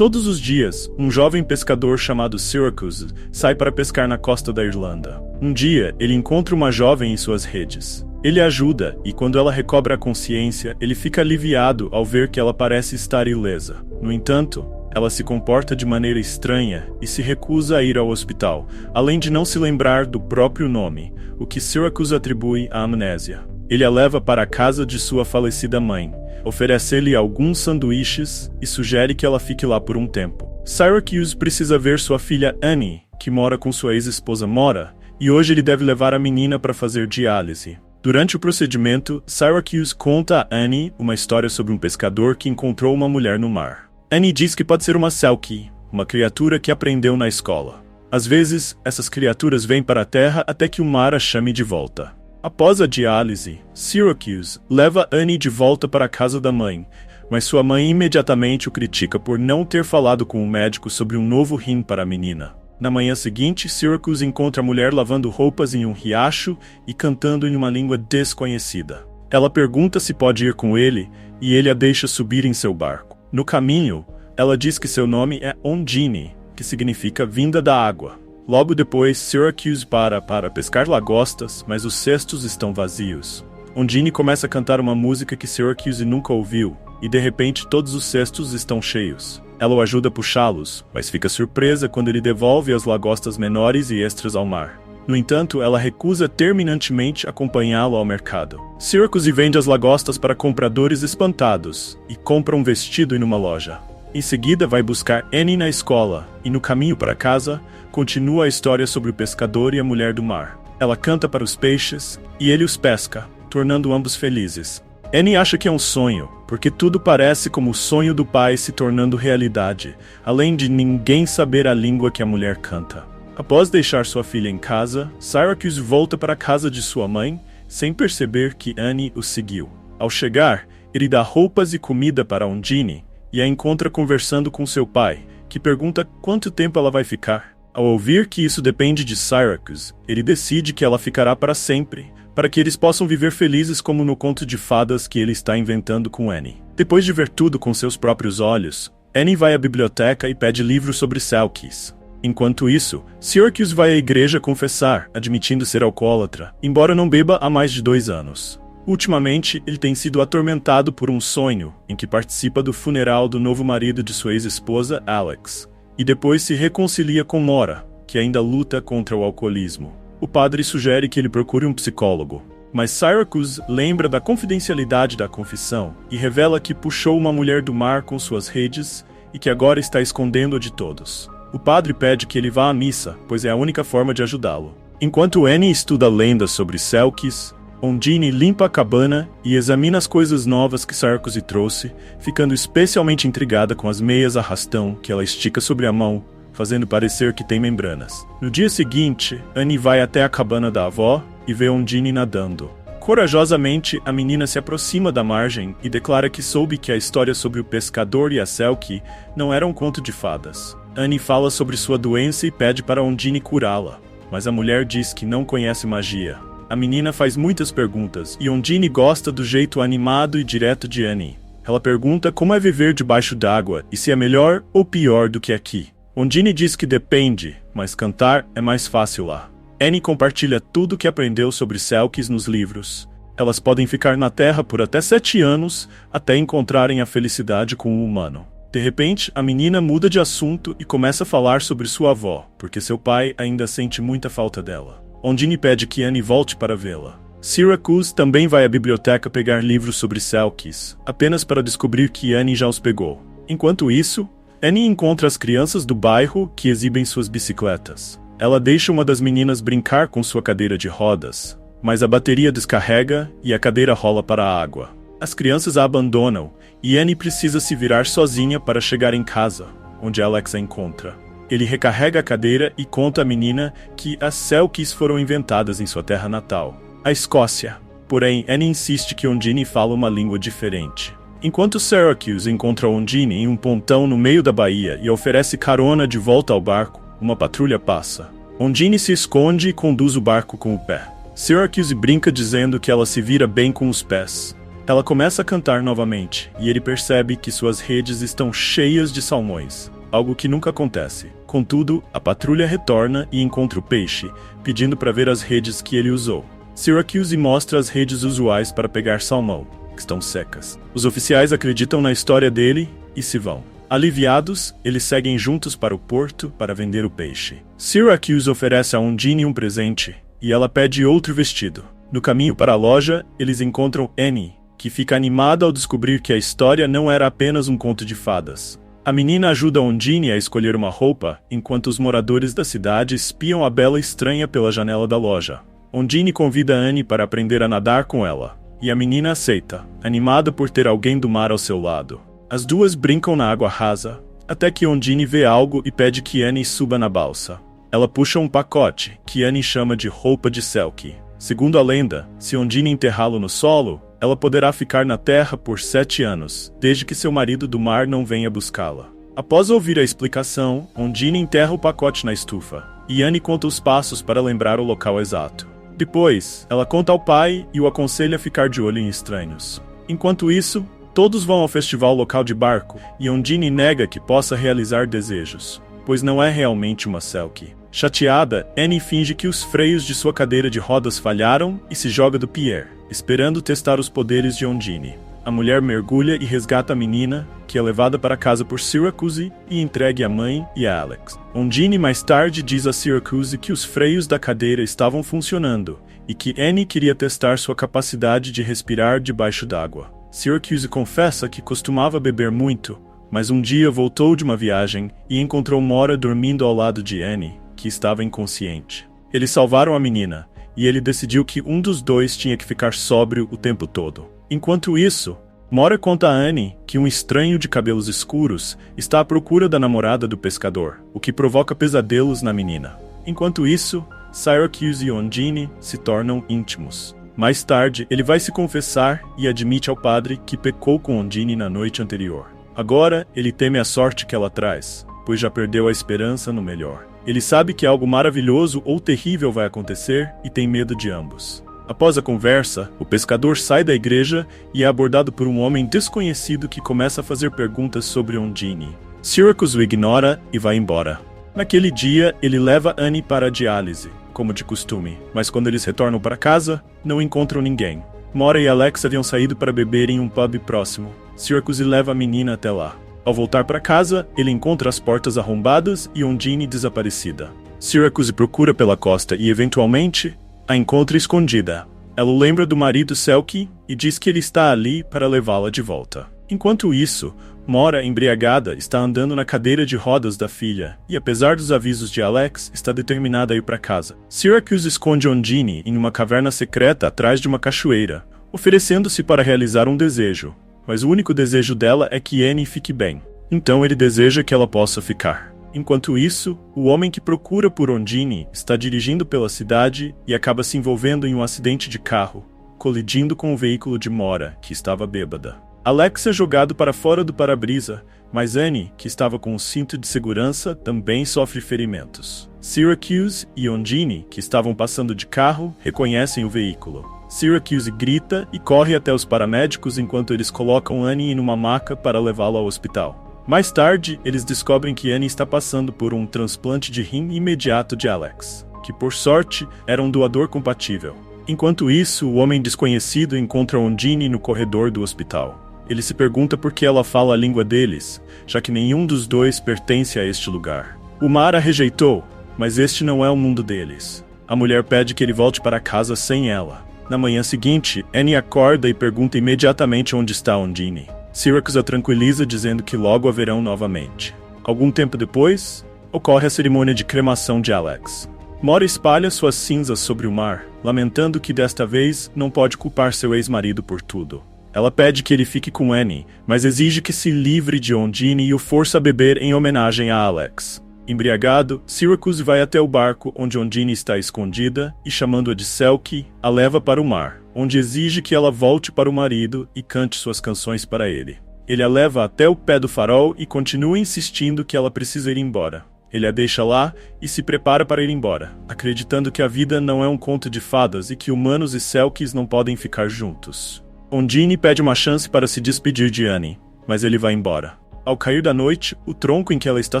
Todos os dias, um jovem pescador chamado Syracuse sai para pescar na costa da Irlanda. Um dia, ele encontra uma jovem em suas redes. Ele a ajuda, e quando ela recobra a consciência, ele fica aliviado ao ver que ela parece estar ilesa. No entanto, ela se comporta de maneira estranha e se recusa a ir ao hospital, além de não se lembrar do próprio nome, o que Syracuse atribui à amnésia. Ele a leva para a casa de sua falecida mãe, oferece-lhe alguns sanduíches e sugere que ela fique lá por um tempo. Syracuse precisa ver sua filha Annie, que mora com sua ex-esposa Mora, e hoje ele deve levar a menina para fazer diálise. Durante o procedimento, Syracuse conta a Annie uma história sobre um pescador que encontrou uma mulher no mar. Annie diz que pode ser uma Selkie, uma criatura que aprendeu na escola. Às vezes, essas criaturas vêm para a Terra até que o mar a chame de volta. Após a diálise, Syracuse leva Annie de volta para a casa da mãe, mas sua mãe imediatamente o critica por não ter falado com o médico sobre um novo rim para a menina. Na manhã seguinte, Syracuse encontra a mulher lavando roupas em um riacho e cantando em uma língua desconhecida. Ela pergunta se pode ir com ele, e ele a deixa subir em seu barco. No caminho, ela diz que seu nome é Ondine, que significa vinda da água. Logo depois, Syracuse para pescar lagostas, mas os cestos estão vazios. Ondine começa a cantar uma música que Syracuse nunca ouviu, e de repente todos os cestos estão cheios. Ela o ajuda a puxá-los, mas fica surpresa quando ele devolve as lagostas menores e extras ao mar. No entanto, ela recusa terminantemente acompanhá-lo ao mercado. Syracuse vende as lagostas para compradores espantados, e compra um vestido em uma loja. Em seguida, vai buscar Annie na escola, e no caminho para casa, continua a história sobre o pescador e a mulher do mar. Ela canta para os peixes, e ele os pesca, tornando ambos felizes. Annie acha que é um sonho, porque tudo parece como o sonho do pai se tornando realidade, além de ninguém saber a língua que a mulher canta. Após deixar sua filha em casa, Syracuse volta para a casa de sua mãe, sem perceber que Annie o seguiu. Ao chegar, ele dá roupas e comida para Ondine, e a encontra conversando com seu pai, que pergunta quanto tempo ela vai ficar. Ao ouvir que isso depende de Syracuse, ele decide que ela ficará para sempre, para que eles possam viver felizes como no conto de fadas que ele está inventando com Annie. Depois de ver tudo com seus próprios olhos, Annie vai à biblioteca e pede livros sobre Selkies. Enquanto isso, Syracuse vai à igreja confessar, admitindo ser alcoólatra, embora não beba há mais de 2 anos. Ultimamente, ele tem sido atormentado por um sonho, em que participa do funeral do novo marido de sua ex-esposa, Alex, e depois se reconcilia com Mora, que ainda luta contra o alcoolismo. O padre sugere que ele procure um psicólogo, mas Syracuse lembra da confidencialidade da confissão e revela que puxou uma mulher do mar com suas redes e que agora está escondendo-a de todos. O padre pede que ele vá à missa, pois é a única forma de ajudá-lo. Enquanto Annie estuda lendas sobre Selkies, Ondine limpa a cabana e examina as coisas novas que Syracuse trouxe, ficando especialmente intrigada com as meias arrastão que ela estica sobre a mão, fazendo parecer que tem membranas. No dia seguinte, Annie vai até a cabana da avó e vê Ondine nadando. Corajosamente, a menina se aproxima da margem e declara que soube que a história sobre o pescador e a Selkie não era um conto de fadas. Annie fala sobre sua doença e pede para Ondine curá-la, mas a mulher diz que não conhece magia. A menina faz muitas perguntas e Ondine gosta do jeito animado e direto de Annie. Ela pergunta como é viver debaixo d'água e se é melhor ou pior do que aqui. Ondine diz que depende, mas cantar é mais fácil lá. Annie compartilha tudo que aprendeu sobre Selkies nos livros. Elas podem ficar na Terra por até 7 anos, até encontrarem a felicidade com o humano. De repente, a menina muda de assunto e começa a falar sobre sua avó, porque seu pai ainda sente muita falta dela. Ondine pede que Annie volte para vê-la. Syracuse também vai à biblioteca pegar livros sobre Selkies, apenas para descobrir que Annie já os pegou. Enquanto isso, Annie encontra as crianças do bairro que exibem suas bicicletas. Ela deixa uma das meninas brincar com sua cadeira de rodas, mas a bateria descarrega e a cadeira rola para a água. As crianças a abandonam e Annie precisa se virar sozinha para chegar em casa, onde Alex a encontra. Ele recarrega a cadeira e conta à menina que as Selkies foram inventadas em sua terra natal, a Escócia. Porém, Annie insiste que Ondine fala uma língua diferente. Enquanto Syracuse encontra Ondine em um pontão no meio da baía e oferece carona de volta ao barco, uma patrulha passa. Ondine se esconde e conduz o barco com o pé. Syracuse brinca dizendo que ela se vira bem com os pés. Ela começa a cantar novamente, e ele percebe que suas redes estão cheias de salmões, algo que nunca acontece. Contudo, a patrulha retorna e encontra o peixe, pedindo para ver as redes que ele usou. Syracuse mostra as redes usuais para pegar salmão, que estão secas. Os oficiais acreditam na história dele e se vão. Aliviados, eles seguem juntos para o porto para vender o peixe. Syracuse oferece a Undine um presente, e ela pede outro vestido. No caminho para a loja, eles encontram Annie, que fica animada ao descobrir que a história não era apenas um conto de fadas. A menina ajuda Undine a escolher uma roupa, enquanto os moradores da cidade espiam a bela estranha pela janela da loja. Undine convida Annie para aprender a nadar com ela, e a menina aceita, animada por ter alguém do mar ao seu lado. As duas brincam na água rasa, até que Undine vê algo e pede que Annie suba na balsa. Ela puxa um pacote, que Annie chama de roupa de Selkie. Segundo a lenda, se Undine enterrá-lo no solo, ela poderá ficar na terra por 7 anos, desde que seu marido do mar não venha buscá-la. Após ouvir a explicação, Undine enterra o pacote na estufa, e Annie conta os passos para lembrar o local exato. Depois, ela conta ao pai e o aconselha a ficar de olho em estranhos. Enquanto isso, todos vão ao festival local de barco, e Undine nega que possa realizar desejos, pois não é realmente uma Selkie. Chateada, Annie finge que os freios de sua cadeira de rodas falharam e se joga do pier, esperando testar os poderes de Undine. A mulher mergulha e resgata a menina, que é levada para casa por Syracuse e entregue à mãe e a Alex. Undine mais tarde diz a Syracuse que os freios da cadeira estavam funcionando e que Annie queria testar sua capacidade de respirar debaixo d'água. Syracuse confessa que costumava beber muito, mas um dia voltou de uma viagem e encontrou Mora dormindo ao lado de Annie, que estava inconsciente. Eles salvaram a menina, e ele decidiu que um dos dois tinha que ficar sóbrio o tempo todo. Enquanto isso, Mora conta a Annie que um estranho de cabelos escuros está à procura da namorada do pescador, o que provoca pesadelos na menina. Enquanto isso, Syracuse e Undine se tornam íntimos. Mais tarde, ele vai se confessar e admite ao padre que pecou com Undine na noite anterior. Agora, ele teme a sorte que ela traz, pois já perdeu a esperança no melhor. Ele sabe que algo maravilhoso ou terrível vai acontecer e tem medo de ambos. Após a conversa, o pescador sai da igreja e é abordado por um homem desconhecido que começa a fazer perguntas sobre Undine. Syracuse o ignora e vai embora. Naquele dia, ele leva Annie para a diálise, como de costume, mas quando eles retornam para casa, não encontram ninguém. Mora e Alex haviam saído para beber em um pub próximo. Syracuse leva a menina até lá. Ao voltar para casa, ele encontra as portas arrombadas e Undine desaparecida. Syracuse procura pela costa e, eventualmente, a encontra escondida. Ela o lembra do marido Selkie e diz que ele está ali para levá-la de volta. Enquanto isso, Mora, embriagada, está andando na cadeira de rodas da filha e, apesar dos avisos de Alex, está determinada a ir para casa. Syracuse esconde Undine em uma caverna secreta atrás de uma cachoeira, oferecendo-se para realizar um desejo. Mas o único desejo dela é que Annie fique bem. Então ele deseja que ela possa ficar. Enquanto isso, o homem que procura por Undine está dirigindo pela cidade e acaba se envolvendo em um acidente de carro, colidindo com o veículo de Mora, que estava bêbada. Alex é jogado para fora do para-brisa, mas Annie, que estava com um cinto de segurança, também sofre ferimentos. Syracuse e Undine, que estavam passando de carro, reconhecem o veículo. Syracuse grita e corre até os paramédicos enquanto eles colocam Annie em uma maca para levá-la ao hospital. Mais tarde, eles descobrem que Annie está passando por um transplante de rim imediato de Alex, que por sorte era um doador compatível. Enquanto isso, o homem desconhecido encontra Undine no corredor do hospital. Ele se pergunta por que ela fala a língua deles, já que nenhum dos dois pertence a este lugar. O mar a rejeitou, mas este não é o mundo deles. A mulher pede que ele volte para casa sem ela. Na manhã seguinte, Annie acorda e pergunta imediatamente onde está Undine. Syracuse a tranquiliza dizendo que logo a verão novamente. Algum tempo depois, ocorre a cerimônia de cremação de Alex. Mora espalha suas cinzas sobre o mar, lamentando que desta vez não pode culpar seu ex-marido por tudo. Ela pede que ele fique com Annie, mas exige que se livre de Undine e o força a beber em homenagem a Alex. Embriagado, Syracuse vai até o barco onde Undine está escondida e, chamando-a de Selkie, a leva para o mar, onde exige que ela volte para o marido e cante suas canções para ele. Ele a leva até o pé do farol e continua insistindo que ela precisa ir embora. Ele a deixa lá e se prepara para ir embora, acreditando que a vida não é um conto de fadas e que humanos e Selkies não podem ficar juntos. Ondine pede uma chance para se despedir de Annie, mas ele vai embora. Ao cair da noite, o tronco em que ela está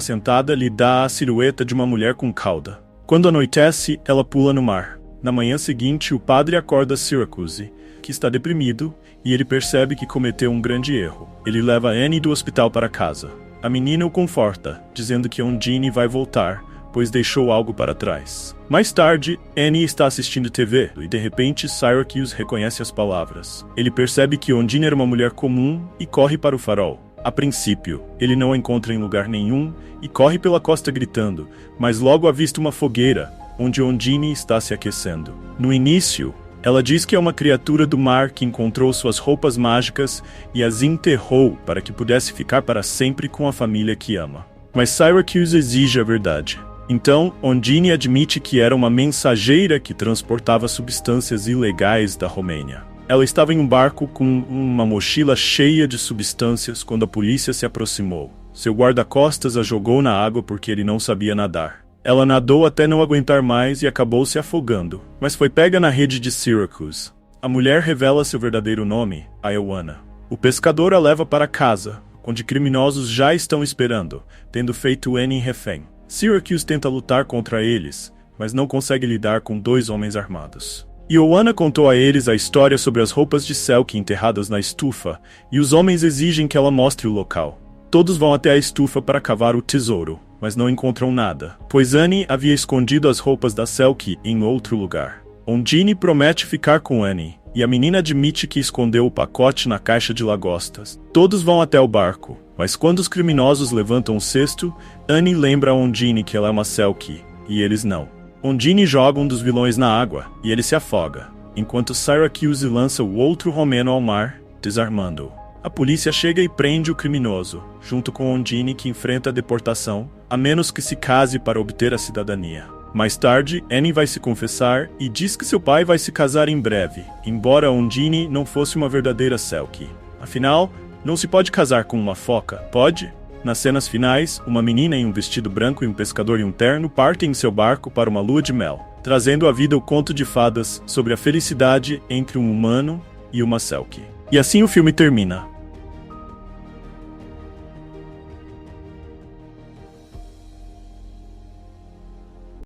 sentada lhe dá a silhueta de uma mulher com cauda. Quando anoitece, ela pula no mar. Na manhã seguinte, o padre acorda Syracuse, que está deprimido, e ele percebe que cometeu um grande erro. Ele leva Annie do hospital para casa. A menina o conforta, dizendo que Ondine vai voltar, pois deixou algo para trás. Mais tarde, Annie está assistindo TV, e de repente Syracuse reconhece as palavras. Ele percebe que Ondine era uma mulher comum e corre para o farol. A princípio, ele não a encontra em lugar nenhum e corre pela costa gritando, mas logo avista uma fogueira, onde Ondine está se aquecendo. No início, ela diz que é uma criatura do mar que encontrou suas roupas mágicas e as enterrou para que pudesse ficar para sempre com a família que ama. Mas Syracuse exige a verdade. Então, Ondine admite que era uma mensageira que transportava substâncias ilegais da Romênia. Ela estava em um barco com uma mochila cheia de substâncias quando a polícia se aproximou. Seu guarda-costas a jogou na água porque ele não sabia nadar. Ela nadou até não aguentar mais e acabou se afogando, mas foi pega na rede de Syracuse. A mulher revela seu verdadeiro nome, Ioana. O pescador a leva para casa, onde criminosos já estão esperando, tendo feito Annie refém. Syracuse tenta lutar contra eles, mas não consegue lidar com 2 homens armados. Ioana contou a eles a história sobre as roupas de Selkie enterradas na estufa, e os homens exigem que ela mostre o local. Todos vão até a estufa para cavar o tesouro, mas não encontram nada, pois Annie havia escondido as roupas da Selkie em outro lugar. Ondine promete ficar com Annie, e a menina admite que escondeu o pacote na caixa de lagostas. Todos vão até o barco, mas quando os criminosos levantam o cesto, Annie lembra a Ondine que ela é uma Selkie, e eles não. Ondine joga um dos vilões na água, e ele se afoga, enquanto Syracuse lança o outro romeno ao mar, desarmando-o. A polícia chega e prende o criminoso, junto com Ondine, que enfrenta a deportação, a menos que se case para obter a cidadania. Mais tarde, Annie vai se confessar e diz que seu pai vai se casar em breve, embora Ondine não fosse uma verdadeira Selkie. Afinal, não se pode casar com uma foca, pode? Nas cenas finais, uma menina em um vestido branco e um pescador em um terno partem em seu barco para uma lua de mel, trazendo à vida o conto de fadas sobre a felicidade entre um humano e uma Selkie. E assim o filme termina.